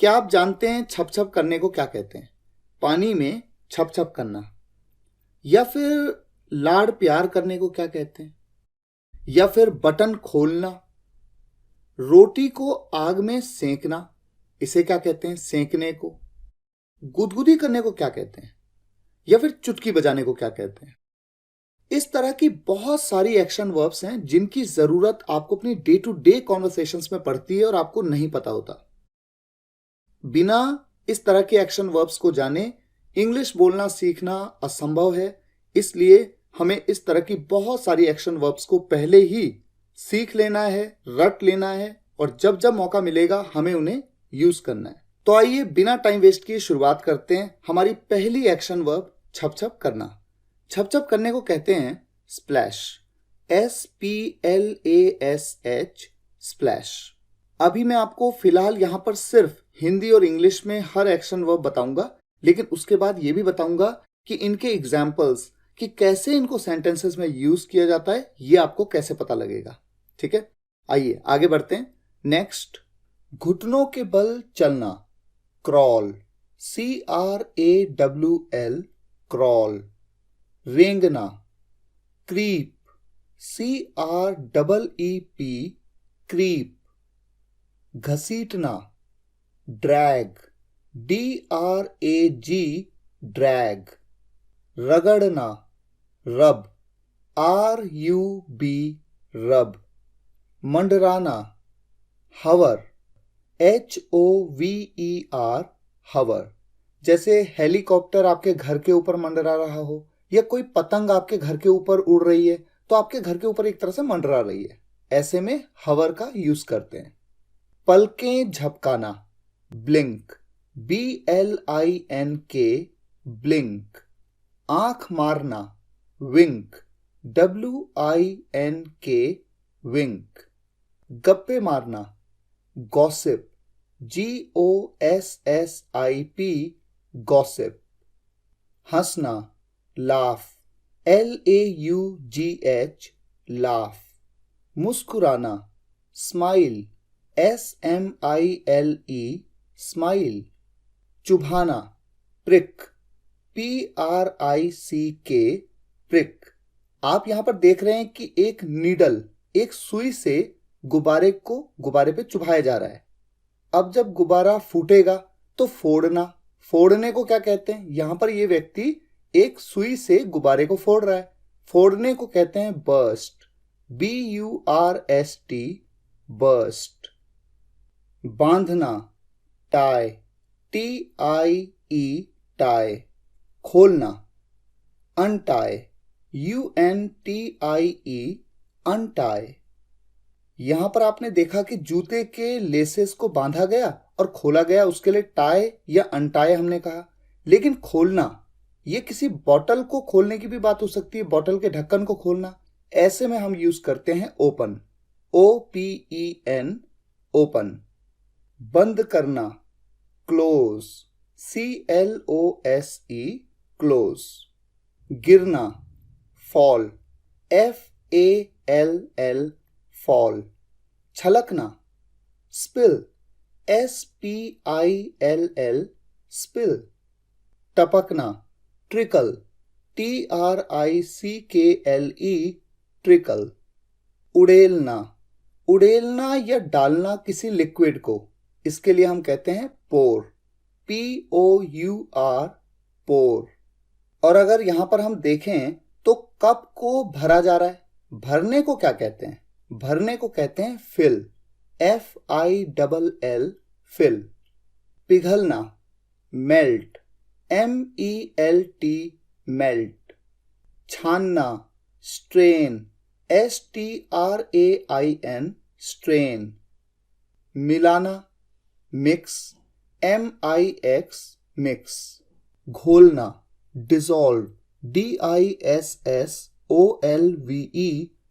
क्या आप जानते हैं छप छप करने को क्या कहते हैं? पानी में छप छप करना। या फिर लाड़ प्यार करने को क्या कहते हैं? या फिर बटन खोलना। रोटी को आग में सेंकना, इसे क्या कहते हैं? सेंकने को। गुदगुदी करने को क्या कहते हैं? या फिर चुटकी बजाने को क्या कहते हैं? इस तरह की बहुत सारी एक्शन वर्ब्स हैं जिनकी जरूरत आपको अपनी डे टू डे कॉन्वर्सेशंस में पड़ती है और आपको नहीं पता होता। बिना इस तरह के एक्शन वर्ब्स को जाने इंग्लिश बोलना सीखना असंभव है। इसलिए हमें इस तरह की बहुत सारी एक्शन वर्ब्स को पहले ही सीख लेना है, रट लेना है, और जब जब मौका मिलेगा हमें उन्हें यूज करना है। तो आइए बिना टाइम वेस्ट किए शुरुआत करते हैं। हमारी पहली एक्शन वर्ब छप छप करना। छप छप करने को कहते हैं स्प्लैश। SPLASH, splash. अभी मैं आपको फिलहाल यहां पर सिर्फ हिंदी और इंग्लिश में हर एक्शन वर्ब बताऊंगा, लेकिन उसके बाद यह भी बताऊंगा कि इनके एग्जाम्पल्स, कि कैसे इनको सेंटेंसेस में यूज किया जाता है, ये आपको कैसे पता लगेगा। ठीक है, आइए आगे बढ़ते हैं। नेक्स्ट, घुटनों के बल चलना। Crawl, CRAWL, crawl. रेंगना। Creep, CREEP, creep. घसीटना। Drag, DRAG, drag. रगड़ना। रब, RUB, रब। मंडराना। हवर, HOVER, हवर। जैसे हेलीकॉप्टर आपके घर के ऊपर मंडरा रहा हो, या कोई पतंग आपके घर के ऊपर उड़ रही है तो आपके घर के ऊपर एक तरह से मंडरा रही है, ऐसे में हवर का यूज करते हैं। पलकें झपकाना। Blink, BLINK, blink. आंख मारना। विंक, WINK, विंक। गप्पे मारना। Gossip, GOSSIP, gossip. हंसना। Laugh, LAUGH, laugh. मुस्कुराना। Smile, SMILE, smile. चुभाना। Prick, PRICK, prick. आप यहां पर देख रहे हैं कि एक नीडल, एक सुई से गुब्बारे पे चुभाया जा रहा है। अब जब गुब्बारा फूटेगा तो फोड़ना। फोड़ने को क्या कहते हैं? यहां पर ये व्यक्ति एक सुई से गुब्बारे को फोड़ रहा है। फोड़ने को कहते हैं बर्स्ट, BURST, बर्स्ट। बांधना। Tie, TIE, tie. खोलना। Untie, UNTIE, untie. यहां पर आपने देखा कि जूते के लेसेस को बांधा गया और खोला गया, उसके लिए टाई या अनटाई हमने कहा। लेकिन खोलना, यह किसी बॉटल को खोलने की भी बात हो सकती है, बॉटल के ढक्कन को खोलना। ऐसे में हम यूज करते हैं ओपन, OPEN, ओपन। बंद करना। Close, CLOSE, close. गिरना। Fall, FALL, fall. छलकना। Spill, SPILL, spill. टपकना। Trickle, TRICKLE, trickle. उड़ेलना। उड़ेलना या डालना किसी लिक्विड को, इसके लिए हम कहते हैं पोर, POUR, पोर। और अगर यहां पर हम देखें तो कप को भरा जा रहा है, भरने को क्या कहते हैं? भरने को कहते हैं फिल, FILL, फिल। पिघलना। Melt, MELT, melt. छानना। Strain, STRAIN, strain. मिलाना। Mix, MIX, mix. घोलना। Dissolve, DISSOLVE,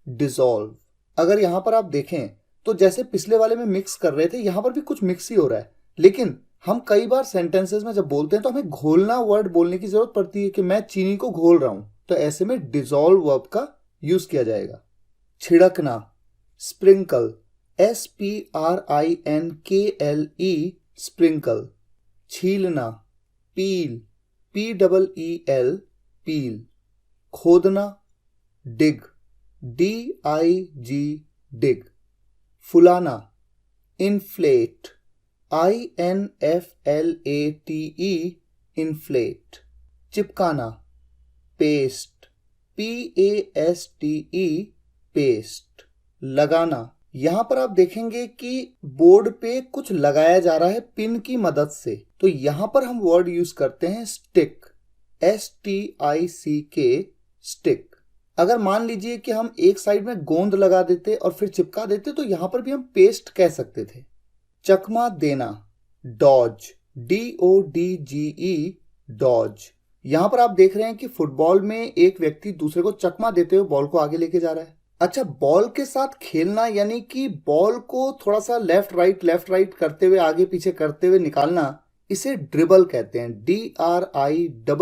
dissolve. अगर यहां पर आप देखें तो जैसे पिछले वाले में मिक्स कर रहे थे, यहां पर भी कुछ मिक्स ही हो रहा है। लेकिन हम कई बार सेंटेंसेस में जब बोलते हैं तो हमें घोलना वर्ड बोलने की जरूरत पड़ती है कि मैं चीनी को घोल रहा हूं, तो ऐसे में डिसॉल्व वर्ब का यूज किया जाएगा। छिड़कना। Sprinkle, SPRINKLE, sprinkle. छीलना, पील, PEEL, पील। खोदना, डिग, DIG, डिग। फुलाना, इन्फ्लेट, INFLATE, इन्फ्लेट। चिपकाना, पेस्ट, PASTE, पेस्ट। लगाना, यहां पर आप देखेंगे कि बोर्ड पे कुछ लगाया जा रहा है पिन की मदद से, तो यहां पर हम वर्ड यूज करते हैं स्टिक, STICK, स्टिक। अगर मान लीजिए कि हम एक साइड में गोंद लगा देते और फिर चिपका देते तो यहां पर भी हम पेस्ट कह सकते थे। चकमा देना, डॉज, DODGE, डॉज। यहां पर आप देख रहे हैं कि फुटबॉल में एक व्यक्ति दूसरे को चकमा देते हुए बॉल को आगे लेके जा रहा है। अच्छा, बॉल के साथ खेलना यानी कि बॉल को थोड़ा सा लेफ्ट राइट करते हुए, आगे पीछे करते हुए निकालना, इसे ड्रिबल कहते हैं, DRIBBLE,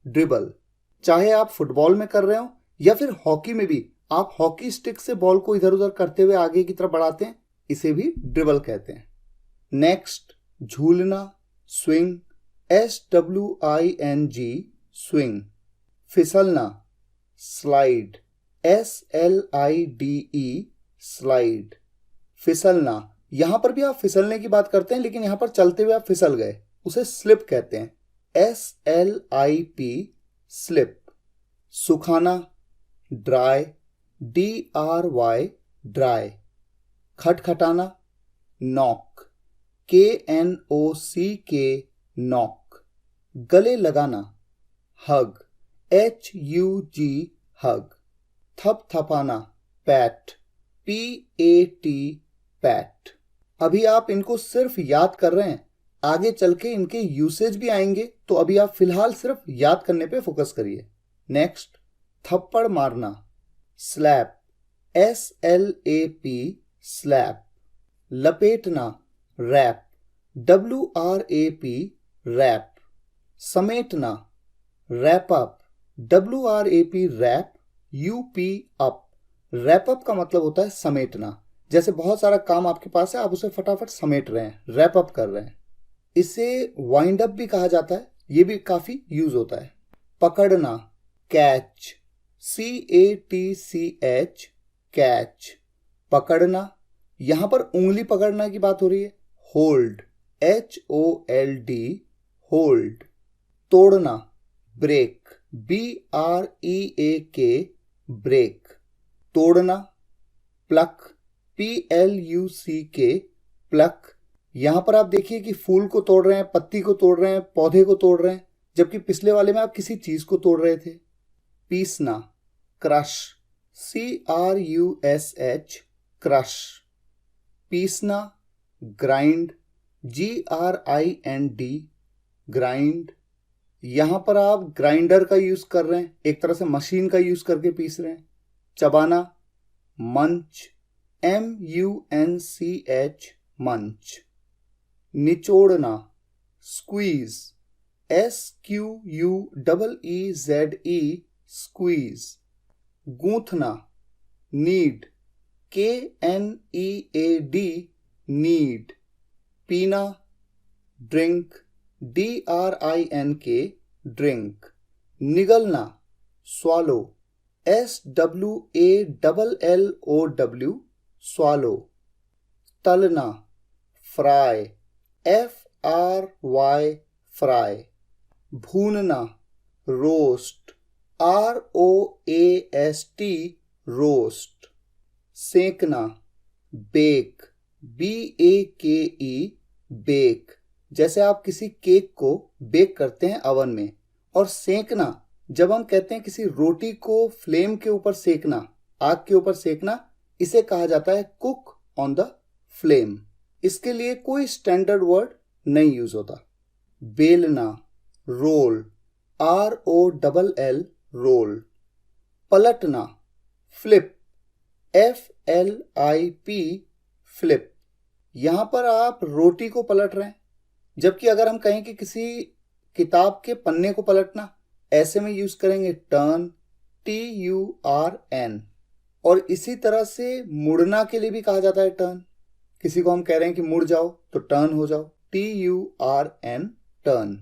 ड्रिबल। चाहे आप फुटबॉल में कर रहे हो या फिर हॉकी में भी आप हॉकी स्टिक से बॉल को इधर उधर करते हुए आगे की तरफ बढ़ाते हैं, इसे भी ड्रिबल कहते हैं। नेक्स्ट, झूलना, स्विंग, SWING, स्विंग। फिसलना, स्लाइड, SLIDE, स्लाइड। फिसलना, यहां पर भी आप फिसलने की बात करते हैं लेकिन यहां पर चलते हुए आप फिसल गए, उसे स्लिप कहते हैं, SLIP, स्लिप। सुखाना, ड्राई, DRY, ड्राई। खटखटाना, नॉक, KNOCK, नॉक। गले लगाना, हग, HUG, हग। थपथपाना, पैट, PAT, पैट। अभी आप इनको सिर्फ याद कर रहे हैं, आगे चल के इनके यूसेज भी आएंगे, तो अभी आप फिलहाल सिर्फ याद करने पे फोकस करिए। नेक्स्ट, थप्पड़ मारना, स्लैप, SLAP, स्लैप। लपेटना, रैप, WRAP, रैप। समेटना, wrap up, WRAP, wrap, UP, up. Wrap up का मतलब होता है समेटना, जैसे बहुत सारा काम आपके पास है, आप उसे फटाफट समेट रहे हैं, रैप अप कर रहे हैं। इसे वाइंड अप भी कहा जाता है, ये भी काफी यूज होता है। पकड़ना, कैच, CATCH, कैच। पकड़ना, यहां पर उंगली पकड़ना की बात हो रही है, होल्ड, HOLD, होल्ड। तोड़ना, ब्रेक, BREAK, ब्रेक। तोड़ना, प्लक, PLUCK, प्लक। यहां पर आप देखिए कि फूल को तोड़ रहे हैं, पत्ती को तोड़ रहे हैं, पौधे को तोड़ रहे हैं, जबकि पिछले वाले में आप किसी चीज को तोड़ रहे थे। पीसना, क्रश, CRUSH, क्रश। पीसना, ग्राइंड, GRIND, ग्राइंड। यहां पर आप ग्राइंडर का यूज कर रहे हैं, एक तरह से मशीन का यूज करके पीस रहे हैं। चबाना, मंच, MUNCH, मंच। निचोड़ना, स्क्वीज, SQUEEZE, स्क्वीज। गूंथना, नीड, KNEAD, नीड। पीना, ड्रिंक, DRINK, ड्रिंक। निगलना, स्वालो, SWALLOW, स्वालो। तलना, फ्राई, FRY, फ्राई। भूनना, रोस्ट, ROAST, रोस्ट। सेकना, बेक, BAKE, बेक। जैसे आप किसी केक को बेक करते हैं अवन में, और सेकना, जब हम कहते हैं किसी रोटी को फ्लेम के ऊपर सेकना, आग के ऊपर सेकना, इसे कहा जाता है कुक ऑन द फ्लेम। इसके लिए कोई स्टैंडर्ड वर्ड नहीं यूज होता। बेलना, रोल, ROLL, रोल। पलटना, फ्लिप, FLIP, फ्लिप। यहां पर आप रोटी को पलट रहे हैं, जबकि अगर हम कहें कि किसी किताब के पन्ने को पलटना, ऐसे में यूज करेंगे टर्न, TURN। और इसी तरह से मुड़ना के लिए भी कहा जाता है टर्न। किसी को हम कह रहे हैं कि मुड़ जाओ तो टर्न हो जाओ, TURN, टर्न।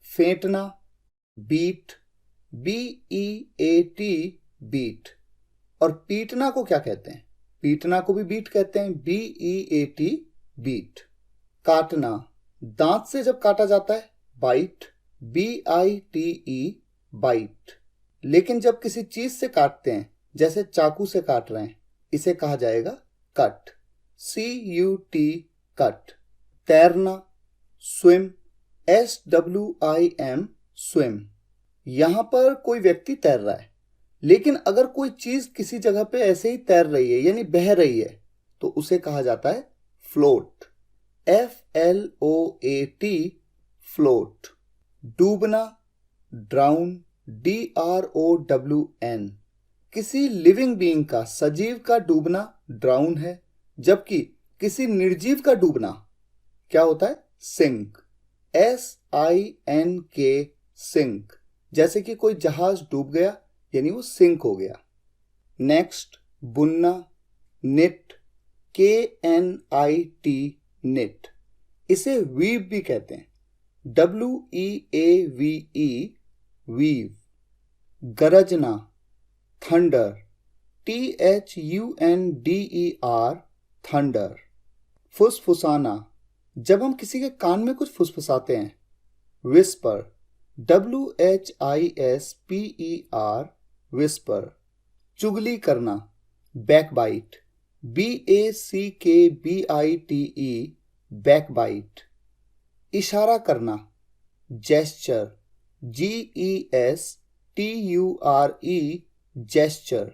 फेंटना, बीट, BEAT, बीट। और पीटना को क्या कहते हैं? पीटना को भी बीट कहते हैं, BEAT, बीट। काटना, दांत से जब काटा जाता है बाइट, BITE, बाइट। लेकिन जब किसी चीज से काटते हैं, जैसे चाकू से काट रहे हैं, इसे कहा जाएगा कट, CUT, कट। तैरना, स्विम, SWIM, स्विम। यहां पर कोई व्यक्ति तैर रहा है, लेकिन अगर कोई चीज किसी जगह पे ऐसे ही तैर रही है यानी बह रही है तो उसे कहा जाता है फ्लोट, FLOAT, फ्लोट। डूबना, ड्राउन, DROWN। किसी लिविंग बीइंग का, सजीव का डूबना ड्राउन है, जबकि किसी निर्जीव का डूबना क्या होता है? Sink, SINK, sink. जैसे कि कोई जहाज डूब गया यानी वो सिंक हो गया। नेक्स्ट, बुनना, निट, KNIT, निट। इसे वीव भी कहते हैं, WEAVE, वीव। गरजना, थंडर, THUNDER, थंडर। फुसफुसाना, जब हम किसी के कान में कुछ फुसफुसाते हैं, विस्पर, WHISPER, विस्पर। चुगली करना, बैकबाइट, BACKBITE, बैकबाइट। इशारा करना, जेस्चर, GESTURE, जेस्चर।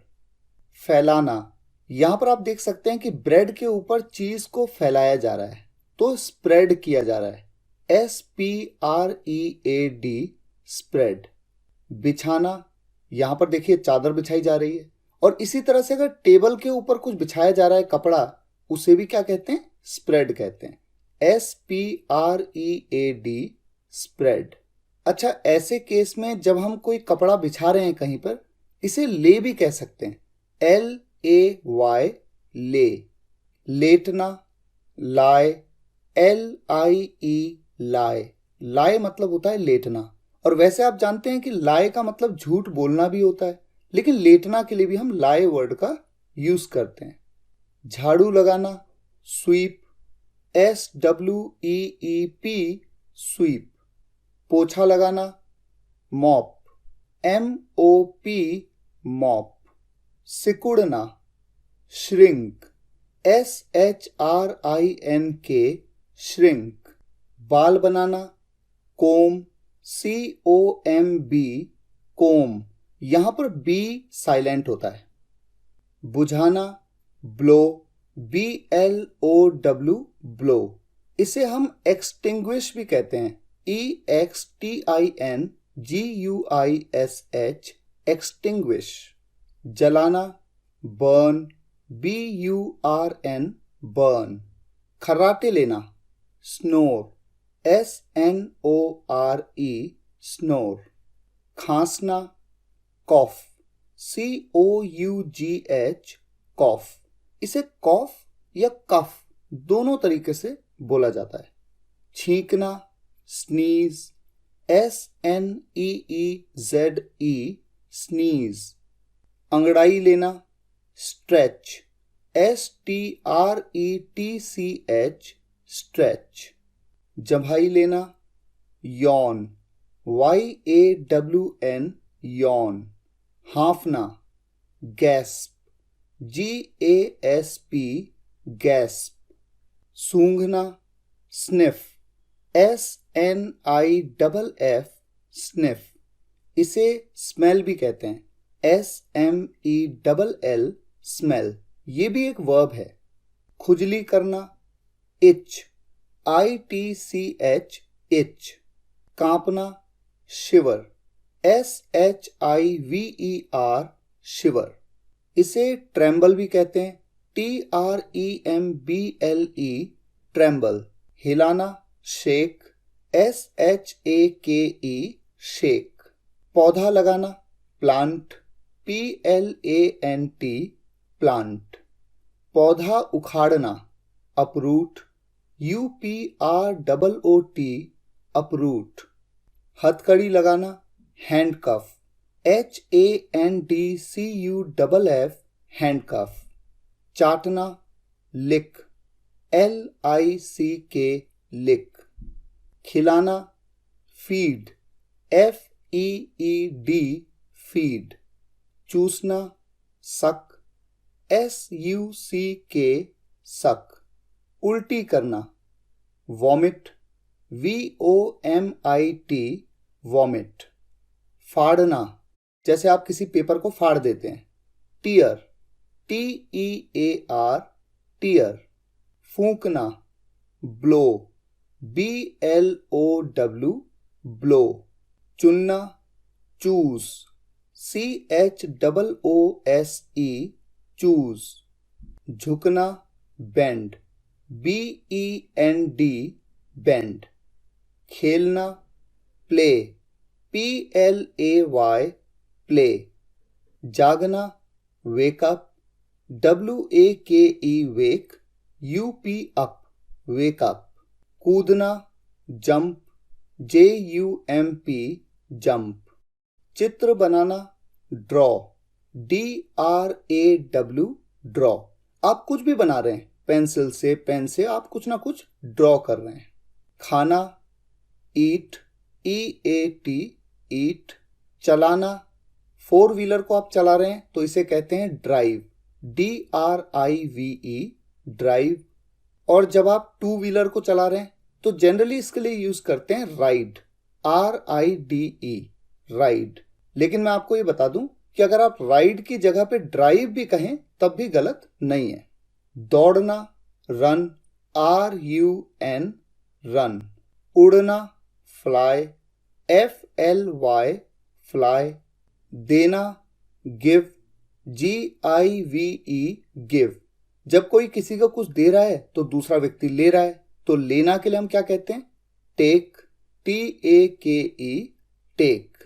फैलाना, यहां पर आप देख सकते हैं कि ब्रेड के ऊपर चीज को फैलाया जा रहा है तो स्प्रेड किया जा रहा है, SPREAD, स्प्रेड। बिछाना, यहां पर देखिए चादर बिछाई जा रही है, और इसी तरह से अगर टेबल के ऊपर कुछ बिछाया जा रहा है कपड़ा, उसे भी क्या कहते हैं? स्प्रेड कहते हैं, SPREAD, स्प्रेड। अच्छा, ऐसे केस में जब हम कोई कपड़ा बिछा रहे हैं कहीं पर, इसे ले भी कह सकते हैं, LAY, ले। लेटना, लाए, LIE, लाए। लाए मतलब होता है लेटना, और वैसे आप जानते हैं कि लाए का मतलब झूठ बोलना भी होता है, लेकिन लेटना के लिए भी हम लाए वर्ड का यूज करते हैं। झाड़ू लगाना, स्वीप, SWEEP, स्वीप। पोछा लगाना, मॉप, MOP, मॉप। सिकुड़ना, श्रिंक, SHRINK, श्रिंक। बाल बनाना, कोम, COMB, कोम। यहां पर बी साइलेंट होता है। बुझाना, ब्लो, BLOW, ब्लो। इसे हम एक्सटिंग्विश भी कहते हैं, EXTINGUISH, एक्सटिंग्विश। जलाना, बर्न, BURN, बर्न। खर्राटे लेना, स्नोर, SNORE, स्नोर। खांसना, कॉफ, COUGH, कॉफ। इसे कॉफ या कफ दोनों तरीके से बोला जाता है। छींकना, स्नीज, SNEEZE, स्नीज। अंगड़ाई लेना, स्ट्रेच, STRETCH, स्ट्रेच। जम्हाई लेना, यॉन, YAWN, यॉन। हाँफना, गैस्प, GASP, गैस्प। सूंघना, स्निफ, SNIFF, स्निफ। इसे स्मेल भी कहते हैं, SMELL, स्मेल। ये भी एक वर्ब है। खुजली करना, इच, ITCH, इच। कांपना, शिवर, SHIVER, शिवर। इसे ट्रेम्बल भी कहते हैं, TREMBLE, ट्रेम्बल। हिलाना, शेक, SHAKE, शेक। पौधा लगाना, प्लांट, PLANT, प्लांट। पौधा उखाड़ना, uproot, UPROOT, uproot. हथकड़ी लगाना, handcuff, HANDCUFF, handcuff. चाटना, lick, LICK, lick. खिलाना, feed, FEED, feed. चूसना, suck, SUCK, suck. उल्टी करना, vomit, VOMIT, vomit. फाड़ना, जैसे आप किसी पेपर को फाड़ देते हैं, tear, TEAR, tear. फूंकना, blow, BLOW, blow. चुनना, choose, CHOOSE, choose. झुकना, bend, BEND, bend. खेलना, play, PLAY, play. जागना, wake up, WAKE, wake, UP, up, wake up. कूदना, jump, JUMP, jump. चित्र बनाना, draw, DRAW, draw. आप कुछ भी बना रहे हैं, पेंसिल से, पेन से, आप कुछ ना कुछ ड्रॉ कर रहे हैं. खाना, eat, EAT, eat. चलाना, 4 व्हीलर को आप चला रहे हैं तो इसे कहते हैं ड्राइव, DRIVE, ड्राइव. और जब आप 2 व्हीलर को चला रहे हैं तो जनरली इसके लिए यूज करते हैं राइड, RIDE, राइड. लेकिन मैं आपको ये बता दूं कि अगर आप राइड की जगह पे ड्राइव भी कहें तब भी गलत नहीं है. दौड़ना, रन, RUN, रन. उड़ना, फ्लाई, FLY, फ्लाई. देना, गिव, GIVE, गिव. जब कोई किसी को कुछ दे रहा है तो दूसरा व्यक्ति ले रहा है तो लेना के लिए हम क्या कहते हैं? Take, TAKE, take.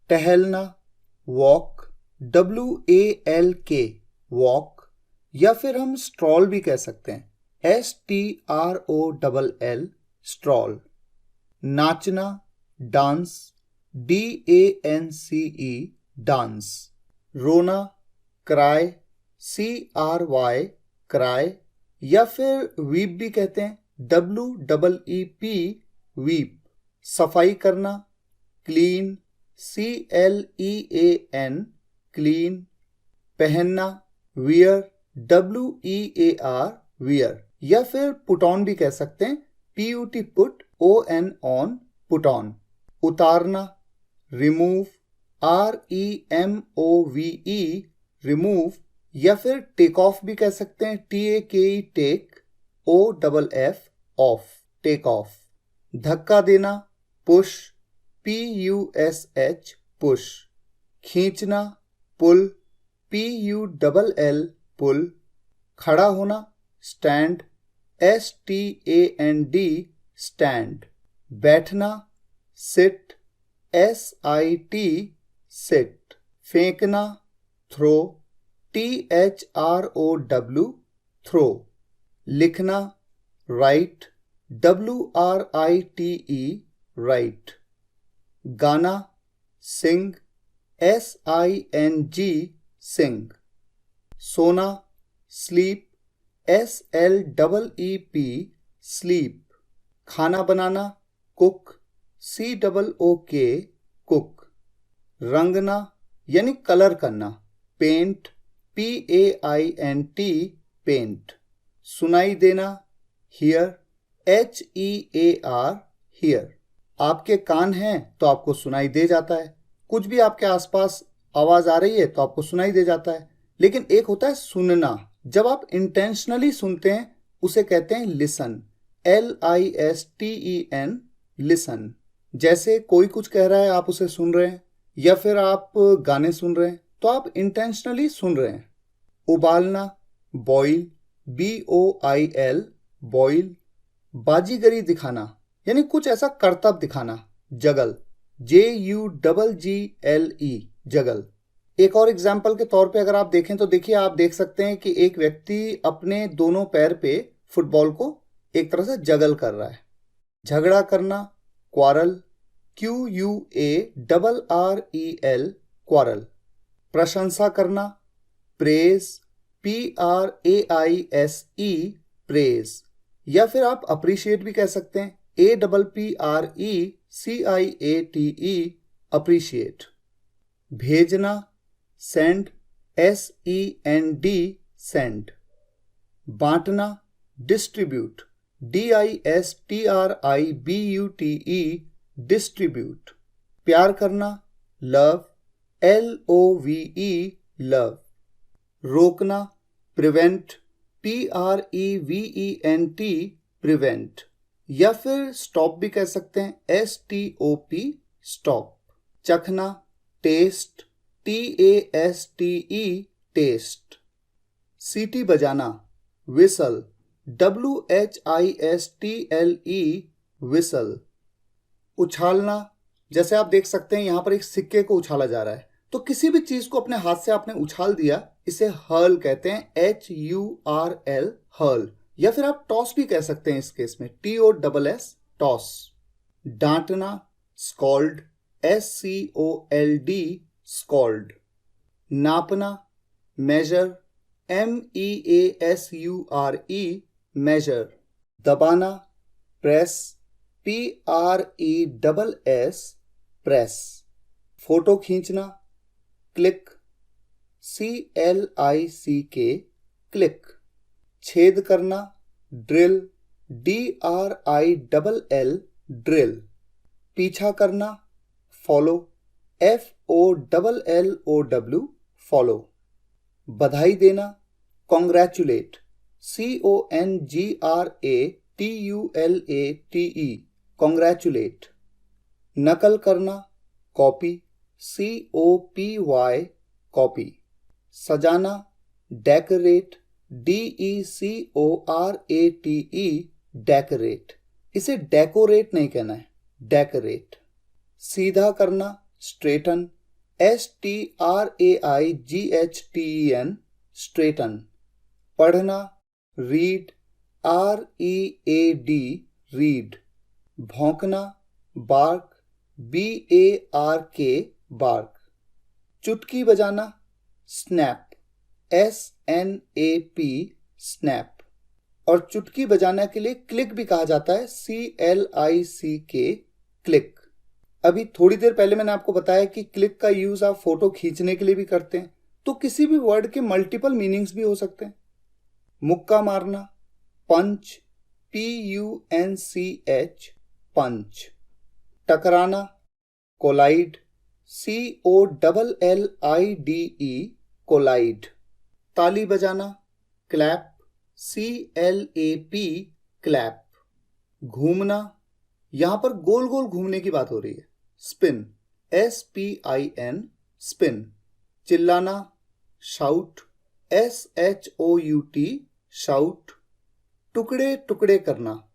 टहलना, वॉक, WALK, वॉक. या फिर हम स्ट्रॉल भी कह सकते हैं, STROLL, स्ट्रॉल. नाचना, डांस, DANCE, डांस. रोना, क्राई, CRY, क्राई. या फिर वीप भी कहते हैं, WEEP, वीप. सफाई करना, क्लीन, CLEAN, क्लीन. पहनना, वियर, WEAR, वियर. या फिर पुट ऑन भी कह सकते हैं, PUT, put, ON, on, put on. उतारना, रिमूव, REMOVE, रिमूव. या फिर टेक ऑफ भी कह सकते हैं, TAKE, take, OFF, off, take off. धक्का देना, पुश, PUSH, पुश. खींचना, पुल, PULL, पुल. खड़ा होना, स्टैंड, STAND, स्टैंड. बैठना, सिट, SIT, सिट. फेंकना, थ्रो, THROW, थ्रो. लिखना, राइट, WRITE, राइट. गाना, सिंग, SING, सिंग. सोना, स्लीप, SLEEP, स्लीप. खाना बनाना, कुक, COOK, कुक. रंगना यानी कलर करना, पेंट, PAINT, पेंट. सुनाई देना, हियर, HEAR, हियर. आपके कान हैं तो आपको सुनाई दे जाता है, कुछ भी आपके आसपास आवाज आ रही है तो आपको सुनाई दे जाता है. लेकिन एक होता है सुनना, जब आप इंटेंशनली सुनते हैं उसे कहते हैं लिसन, LISTEN, लिसन. जैसे कोई कुछ कह रहा है, आप उसे सुन रहे हैं, या फिर आप गाने सुन रहे हैं तो आप इंटेंशनली सुन रहे हैं. उबालना, बॉईल, BOIL, बॉईल. बाजीगरी दिखाना यानी कुछ ऐसा करतब दिखाना, जगल, JUGGLE, जगल. एक और एग्जाम्पल के तौर पे अगर आप देखें तो देखिए, आप देख सकते हैं कि एक व्यक्ति अपने दोनों पैर पे फुटबॉल को एक तरह से जगल कर रहा है। झगड़ा करना, क्वारल, QUARREL, क्वारल। प्रशंसा करना, प्रेज, PRAISE, प्रेज। या फिर आप अप्रिशिएट भी कह सकते हैं, APPRECIATE, अप्रिशिएट। भेजना, सेंड, SEND, सेंड। बांटना, डिस्ट्रीब्यूट, DISTRIBUTE, डिस्ट्रीब्यूट। प्यार करना, लव, LOVE, लव। रोकना, प्रिवेंट, PREVENT, प्रिवेंट। या फिर स्टॉप भी कह सकते हैं, STOP, स्टॉप। चखना, टेस्ट, TASTE, टेस्ट। सीटी बजाना, विसल, WHISTLE, विसल। उछालना, जैसे आप देख सकते हैं यहां पर एक सिक्के को उछाला जा रहा है, तो किसी भी चीज को अपने हाथ से आपने उछाल दिया, इसे हर्ल कहते हैं, HURL, हर्ल। या फिर आप टॉस भी कह सकते हैं इस केस में, TOSS, टॉस। डांटना, स्कॉल्ड, SCOLD, स्कॉल्ड। नापना, मेजर, MEASURE, मेजर। दबाना, प्रेस, PRESS, प्रेस। फोटो खींचना, क्लिक, CLICK, क्लिक। छेद करना, ड्रिल, DRILL, ड्रिल। पीछा करना, फॉलो, FOLLOW, फॉलो। बधाई देना, कॉन्ग्रेचुलेट, CONGRATULATE, कॉन्ग्रेचुलेट। नकल करना, कॉपी, COPY, कॉपी। सजाना, डेकोरेट, DECORATE, डेकोरेट। इसे डेकोरेट नहीं कहना है, डेकोरेट। सीधा करना, स्ट्रेटन, STRAIGHTEN, स्ट्रेटन। पढ़ना, रीड, READ, रीड। भौंकना, बार्क, BARK, बार्क। चुटकी बजाना, स्नैप, SNAP, स्नैप। और चुटकी बजाने के लिए क्लिक भी कहा जाता है, CLICK, क्लिक। अभी थोड़ी देर पहले मैंने आपको बताया कि क्लिक का यूज आप फोटो खींचने के लिए भी करते हैं, तो किसी भी वर्ड के मल्टीपल मीनिंग्स भी हो सकते हैं। मुक्का मारना, पंच, PUNCH, पंच। टकराना, कोलाइड, COLLIDE, कोलाइड। ताली बजाना, क्लैप, CLAP, क्लैप। घूमना, यहां पर गोल गोल घूमने की बात हो रही है, स्पिन, SPIN, स्पिन। चिल्लाना, शाउट, SHOUT, शाउट। टुकड़े टुकड़े करना,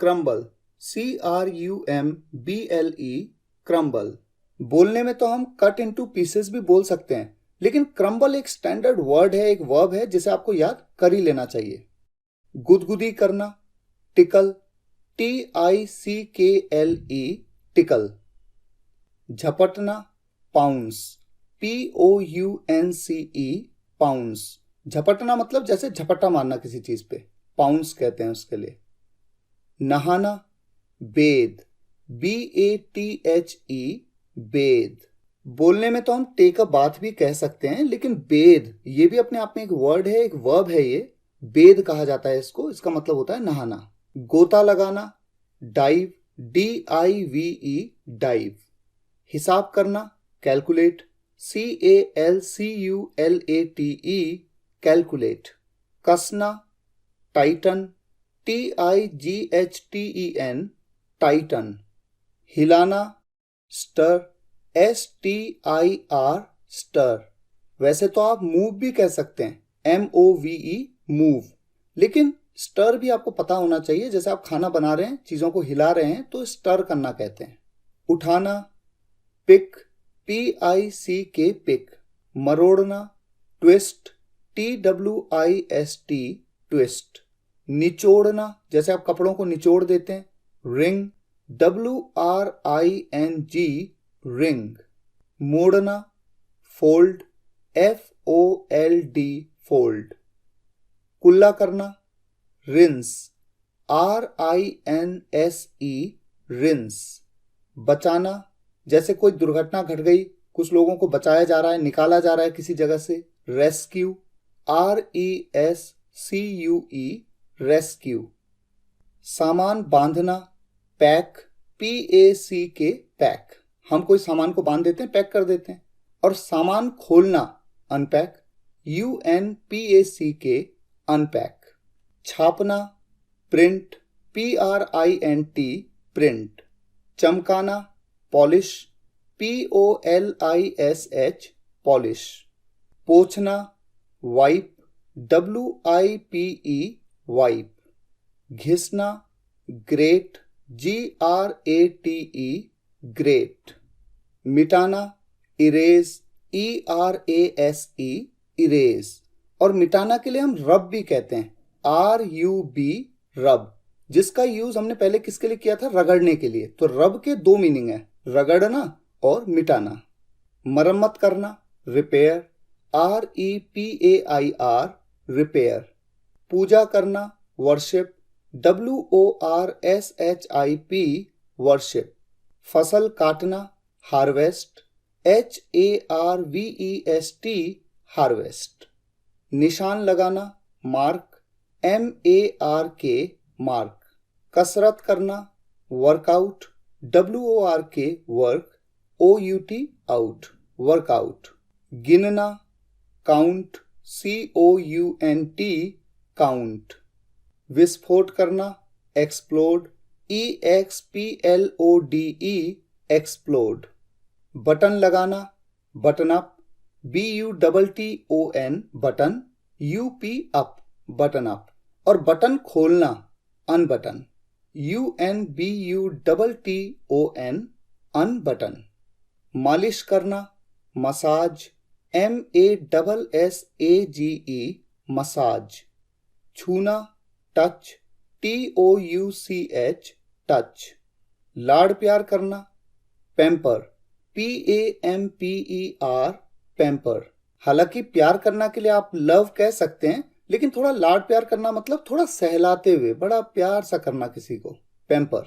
क्रम्बल, CRUMBLE, क्रम्बल। बोलने में तो हम कट इनटू पीसेस भी बोल सकते हैं, लेकिन क्रम्बल एक स्टैंडर्ड वर्ड है, एक वर्ब है जिसे आपको याद कर ही लेना चाहिए। गुदगुदी करना, टिकल, TICKLE, टिकल। झपटना, पाउंस, POUNCE, पाउंस। झपटना मतलब जैसे झपट्टा मारना किसी चीज पे, पाउंस कहते हैं उसके लिए। नहाना, बेद, BATHE, बेद। बोलने में तो हम टेक अ बाथ भी कह सकते हैं, लेकिन बेद ये भी अपने आप में एक वर्ड है, एक वर्ब है, ये बेद कहा जाता है इसको, इसका मतलब होता है नहाना। गोता लगाना, डाइव, DIVE, डाइव। हिसाब करना, कैलकुलेट, CALCULATE, कैलकुलेट। कसना, टाइटन, TIGHTEN, टाइटन। हिलाना, स्टर, STIR, स्टर। वैसे तो आप मूव भी कह सकते हैं, MOVE, मूव, लेकिन स्टर भी आपको पता होना चाहिए। जैसे आप खाना बना रहे हैं, चीजों को हिला रहे हैं, तो स्टर करना कहते हैं। उठाना, पिक, PICK, पिक। मरोड़ना, ट्विस्ट, TWIST, ट्विस्ट। निचोड़ना, जैसे आप कपड़ों को निचोड़ देते हैं, रिंग, WRING, रिंग। मोड़ना, फोल्ड, FOLD, फोल्ड। कुल्ला करना, रिंस, RINSE, रिंस। बचाना, जैसे कोई दुर्घटना घट गई, कुछ लोगों को बचाया जा रहा है, निकाला जा रहा है किसी जगह से, रेस्क्यू, RESCUE, रेस्क्यू। सामान बांधना, पैक, PACK, पैक। हम कोई सामान को बांध देते हैं, पैक कर देते हैं। और सामान खोलना, अनपैक, UNPACK, अनपैक। छापना, प्रिंट, PRINT, प्रिंट। चमकाना, पॉलिश, POLISH, पॉलिश। पोंछना, वाइप, WIPE, वाइप। घिसना, ग्रेट, GRATE, ग्रेट। मिटाना, इरेज, ERASE, इरेज। और मिटाना के लिए हम रब भी कहते हैं, RUB, रब, जिसका यूज हमने पहले किसके लिए किया था, रगड़ने के लिए। तो रब के दो मीनिंग है, रगड़ना और मिटाना। मरम्मत करना, रिपेयर, REPAIR, रिपेयर। पूजा करना, वर्शिप, WORSHIP, वर्शिप। फसल काटना, हार्वेस्ट, HARVEST, हार्वेस्ट। निशान लगाना, मार्क, MARK, मार्क। कसरत करना, workout, WORK, work, OUT, out, workout. गिनना, काउंट, COUNT, काउंट। विस्फोट करना, एक्सप्लोड, EXPLODE, एक्सप्लोड। बटन लगाना, button up, BUTTON, button, UP, up, button up. और बटन खोलना, अनबटन, UNBUTTON, अनबटन। मालिश करना, मसाज, MASSAGE, मसाज। छूना, टच, TOUCH, टच। लाड़ प्यार करना, पैम्पर, PAMPER, पैम्पर। हालांकि प्यार करना के लिए आप लव कह सकते हैं, लेकिन थोड़ा लाड़ प्यार करना मतलब थोड़ा सहलाते हुए, बड़ा प्यार सा करना किसी को, पैम्पर।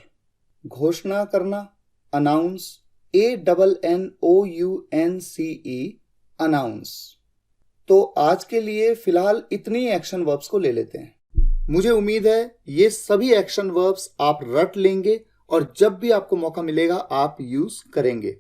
घोषणा करना, अनाउंस, ANNOUNCE, अनाउंस। तो आज के लिए फिलहाल इतनी एक्शन वर्ब्स को ले लेते हैं। मुझे उम्मीद है ये सभी एक्शन वर्ब्स आप रट लेंगे और जब भी आपको मौका मिलेगा आप यूज करेंगे।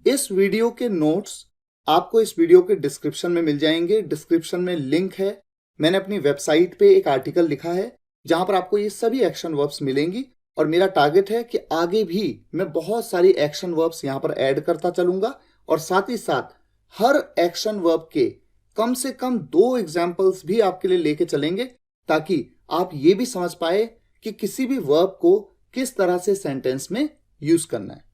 इस वीडियो के नोट्स आपको इस वीडियो के डिस्क्रिप्शन में मिल जाएंगे। डिस्क्रिप्शन में लिंक है। मैंने अपनी वेबसाइट पे एक आर्टिकल लिखा है जहां पर आपको ये सभी एक्शन वर्ब्स मिलेंगी और मेरा टारगेट है कि आगे भी मैं बहुत सारी एक्शन वर्ब्स यहां पर ऐड करता चलूंगा और साथ ही साथ हर एक्शन वर्ब के कम से कम 2 एग्जाम्पल्स भी आपके लिए लेके चलेंगे ताकि आप ये भी समझ पाए कि किसी भी वर्ब को किस तरह से सेंटेंस में यूज करना है।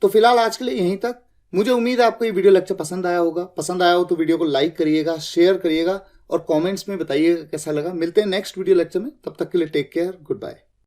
तो फिलहाल आज के लिए यहीं तक। मुझे उम्मीद है आपको ये वीडियो लेक्चर पसंद आया होगा। पसंद आया हो तो वीडियो को लाइक करिएगा, शेयर करिएगा और कमेंट्स में बताइएगा कैसा लगा। मिलते हैं नेक्स्ट वीडियो लेक्चर में, तब तक के लिए टेक केयर, गुड बाय।